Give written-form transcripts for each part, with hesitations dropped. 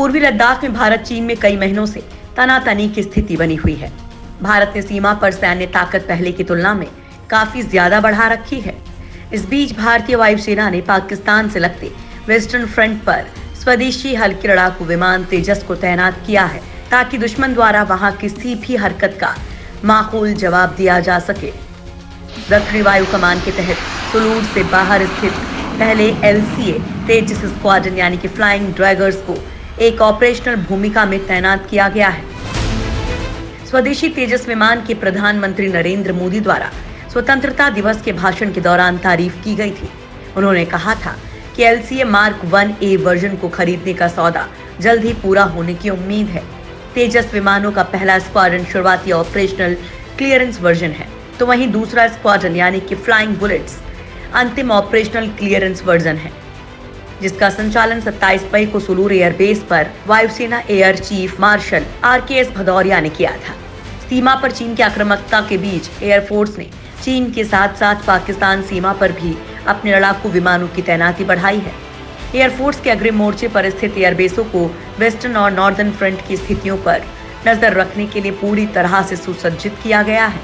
पूर्वी लद्दाख में भारत चीन में कई महीनों से तनातनी की स्थिति बनी हुई है। भारत ने सीमा पर सैन्य ताकत पहले की तुलना में काफी ज्यादा बढ़ा रखी है। इस बीच भारतीय वायुसेना ने पाकिस्तान से लगते वेस्टर्न फ्रंट पर स्वदेशी हल्के लड़ाकू विमान तेजस को तैनात किया है, ताकि दुश्मन द्वारा वहां किसी भी हरकत का माकूल जवाब दिया जा सके। दक्षिणी वायु कमान के तहत सुलूर से बाहर स्थित पहले LCA तेजस स्क्वाड्रन यानी कि फ्लाइंग ड्रैगर्स को एक ऑपरेशनल भूमिका में तैनात किया गया है। स्वदेशी तेजस विमान के प्रधानमंत्री नरेंद्र मोदी द्वारा स्वतंत्रता दिवस के भाषण के दौरान तारीफ की गई थी। उन्होंने कहा था कि LCA मार्क 1A वर्जन को खरीदने का सौदा जल्द ही पूरा होने की उम्मीद है। तेजस विमानों का पहला स्क्वाड्रन शुरुआती ऑपरेशनल क्लियरेंस वर्जन है, तो वहीं दूसरा स्क्वाड्रन यानी कि फ्लाइंग बुलेट्स अंतिम ऑपरेशनल क्लियरेंस वर्जन है, जिसका संचालन 27 मई को सुलूर एयरबेस पर वायुसेना air chief marshal RKS Bhadauria ने किया था। सीमा पर चीन की आक्रामकता के बीच एयरफोर्स ने चीन के साथ साथ पाकिस्तान सीमा पर भी अपने लड़ाकू विमानों की तैनाती बढ़ाई है। एयरफोर्स के अग्रिम मोर्चे पर स्थित एयरबेसों को वेस्टर्न और नॉर्दर्न फ्रंट की स्थितियों पर नजर रखने के लिए पूरी तरह से सुसज्जित किया गया है।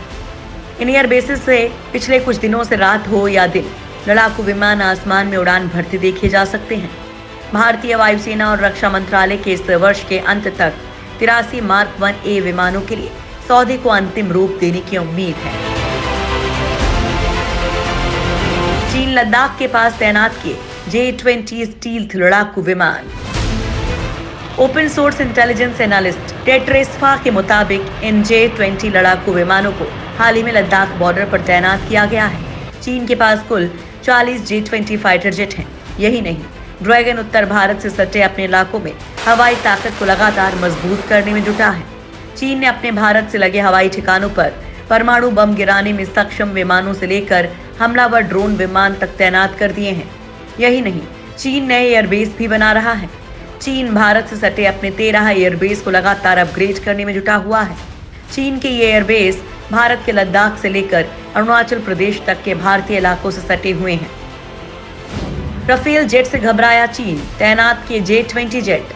इन एयरबेसेस से पिछले कुछ दिनों से रात हो या दिन लड़ाकू विमान आसमान में उड़ान भरते देखे जा सकते हैं। भारतीय वायुसेना और रक्षा मंत्रालय के इस वर्ष के अंत तक 83 मार्क 1A विमानों के लिए सौदे को अंतिम रूप देने की उम्मीद है। चीन लद्दाख के पास तैनात किए J-20 स्टील्थ लड़ाकू विमान। ओपन सोर्स इंटेलिजेंस एनालिस्ट टेट्रेस्फा के मुताबिक इन J-20 लड़ाकू विमानों को हाल ही में लद्दाख बॉर्डर पर तैनात किया गया है। चीन के पास कुल 40 J-20 फाइटर जेट हैं। यही नहीं, ड्रैगन उत्तर भारत से सटे अपने इलाकों में हवाई ताकत को लगातार मजबूत करने में जुटा है। चीन ने अपने भारत से लगे हवाई ठिकानों पर परमाणु बम गिराने में सक्षम विमानों से लेकर हमलावर ड्रोन विमान तक तैनात कर दिए हैं। यही नहीं, चीन नए एयरबेस भी बना रहा है। चीन भारत से सटे अपने 13 एयरबेस को लगातार अपग्रेड करने में जुटा हुआ है। चीन के ये एयरबेस भारत के लद्दाख से लेकर अरुणाचल प्रदेश तक के भारतीय इलाकों से सटे हुए हैं। राफेल जेट से घबराया चीन, तैनात किए J-20 जेट।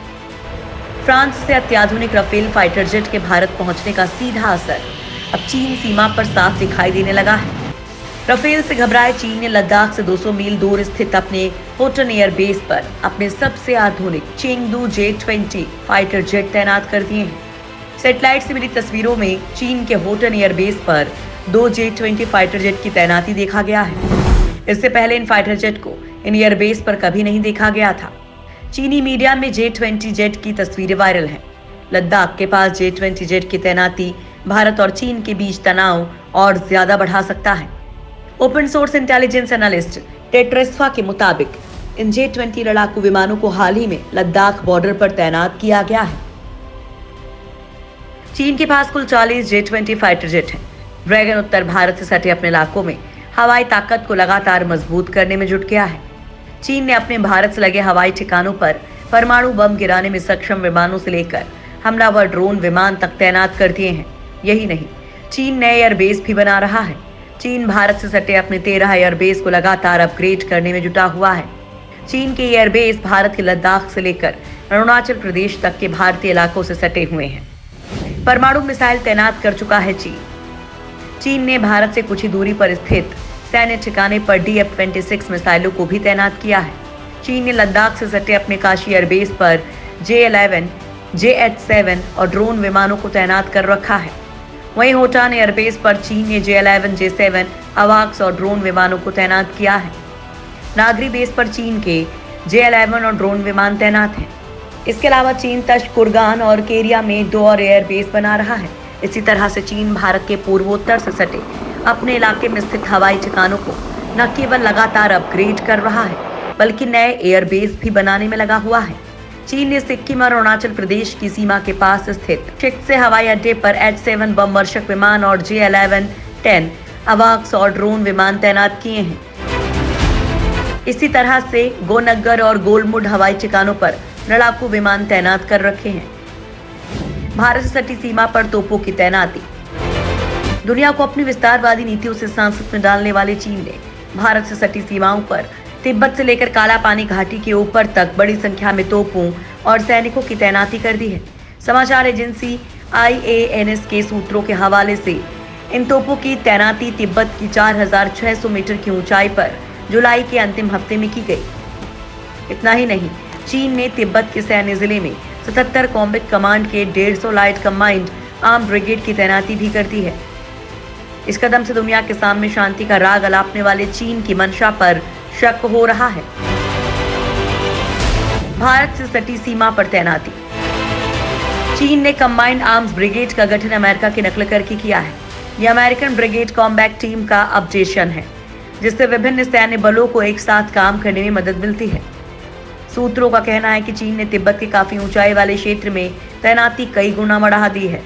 फ्रांस से अत्याधुनिक राफेल फाइटर जेट के भारत पहुंचने का सीधा असर अब चीन सीमा पर साफ दिखाई देने लगा है। राफेल से घबराए चीन ने लद्दाख से 200 मील दूर स्थित अपने होटन एयरबेस पर अपने सबसे आधुनिक चेंगडू J-20 फाइटर जेट तैनात कर दिए हैं। सैटेलाइट से मिली तस्वीरों में चीन के होटन एयरबेस पर 2 J-20 फाइटर जेट की तैनाती देखा गया है। इससे पहले इन फाइटर जेट को इन एयरबेस पर कभी नहीं देखा गया था। चीनी मीडिया में J-20 जेट की तस्वीरें वायरल हैं। लद्दाख के पास J-20 जेट की तैनाती भारत और चीन के बीच तनाव और ज्यादा बढ़ा सकता है। ओपन सोर्स इंटेलिजेंस एनालिस्ट टेट्रेस्फा के मुताबिक इन J-20 लड़ाकू विमानों को हाल ही में लद्दाख बॉर्डर पर तैनात किया गया है। चीन के पास कुल 40 J-20 फाइटर जेट हैं। ड्रैगन उत्तर भारत से सटे अपने इलाकों में हवाई ताकत को लगातार मजबूत करने में जुट गया है। चीन ने अपने भारत से लगे हवाई ठिकानों पर परमाणु बम गिराने में सक्षम विमानों से लेकर हमलावर ड्रोन विमान तक तैनात कर दिए हैं। यही नहीं, चीन नए एयरबेस भी बना रहा है। चीन भारत से सटे अपने 13 एयरबेस को लगातार अपग्रेड करने में जुटा हुआ है। चीन के एयरबेस भारत के लद्दाख से लेकर अरुणाचल प्रदेश तक के भारतीय इलाकों से सटे हुए हैं। परमाणु मिसाइल तैनात कर चुका है चीन। चीन ने भारत से कुछ ही दूरी पर स्थित सैन्य ठिकाने पर DF-26 मिसाइलों को भी तैनात किया है। चीन ने लद्दाख से सटे अपने काशी एयरबेस पर J-11, J-H-7 और ड्रोन विमानों को तैनात कर रखा है। वहीं होटान एयरबेस पर चीन ने J-11, J-7 अवाक्स और ड्रोन विमानों को तैनात किया है। नागरी बेस पर चीन के J-11 और ड्रोन विमान तैनात हैं। इसके अलावा चीन तशकुरगान और केरिया में 2 और एयरबेस बना रहा है। इसी तरह से चीन भारत के पूर्वोत्तर से सटे अपने इलाके में स्थित हवाई ठिकानों को न केवल लगातार अपग्रेड कर रहा है, बल्कि नए एयरबेस भी बनाने में लगा हुआ है। चीन ने सिक्किम और अरुणाचल प्रदेश की सीमा के पास स्थित चिक्से हवाई अड्डे पर H-7 बम वर्षक विमान और J-11-10 अवाक्स और ड्रोन विमान तैनात किए हैं। इसी तरह से गोनग्गर और गोलमुड हवाई ठिकानों पर लड़ाकू विमान तैनात कर रखे हैं। भारत से सटी सीमा पर तोपों की तैनाती। दुनिया को अपनी विस्तारवादी नीतियों से सांसत में डालने वाले चीन ने भारत से सटी सीमाओं पर तिब्बत से लेकर काला पानी घाटी के ऊपर तक बड़ी संख्या में तोपों और सैनिकों की तैनाती कर दी है। समाचार एजेंसी IANS के सूत्रों के हवाले से इन तोपों की तैनाती तिब्बत की 4600 मीटर की ऊंचाई पर जुलाई के अंतिम हफ्ते में की गई। इतना ही नहीं, चीन ने तिब्बत के सैन्य जिले में 77 कॉम्बैट कमांड के 150 लाइट कंबाइंड आर्म ब्रिगेड की तैनाती भी कर दी है। इस कदम से दुनिया के सामने शांति का राग अलापने वाले चीन की मंशा पर शक हो रहा है। भारत से सटी सीमा पर तैनाती। चीन ने कंबाइंड आर्म्स ब्रिगेड का गठन अमेरिका की नकल करके किया है। यह अमेरिकन ब्रिगेड कॉम्बैट टीम का अपडेशन है, जिससे विभिन्न सैन्य बलों को एक साथ काम करने में मदद मिलती है। सूत्रों का कहना है कि चीन ने तिब्बत के काफी ऊंचाई वाले क्षेत्र में तैनाती कई गुना बढ़ा दी है।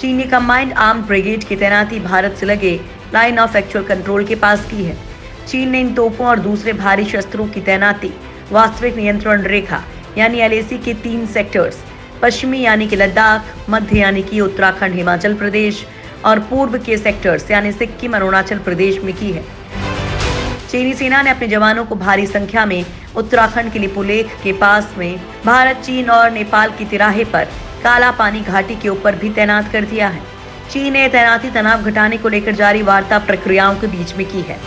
चीन ने कंबाइंड आर्म ब्रिगेड की तैनाती भारत से लगे लाइन ऑफ एक्चुअल कंट्रोल के पास की है। चीन ने इन तोपों और दूसरे भारी शस्त्रों की तैनाती वास्तविक नियंत्रण रेखा यानी LAC के 3 सेक्टर्स, पश्चिमी यानी कि लद्दाख, मध्य यानी कि उत्तराखंड, हिमाचल प्रदेश और पूर्व के सेक्टर्स यानी सिक्किम, अरुणाचल प्रदेश में की है। चीनी सेना ने अपने जवानों को भारी संख्या में उत्तराखंड के लिपुलेख के पास में भारत, चीन और नेपाल की तिराहे पर काला पानी घाटी के ऊपर भी तैनात कर दिया है। चीन ने तैनाती तनाव घटाने को लेकर जारी वार्ता प्रक्रियाओं के बीच में की है।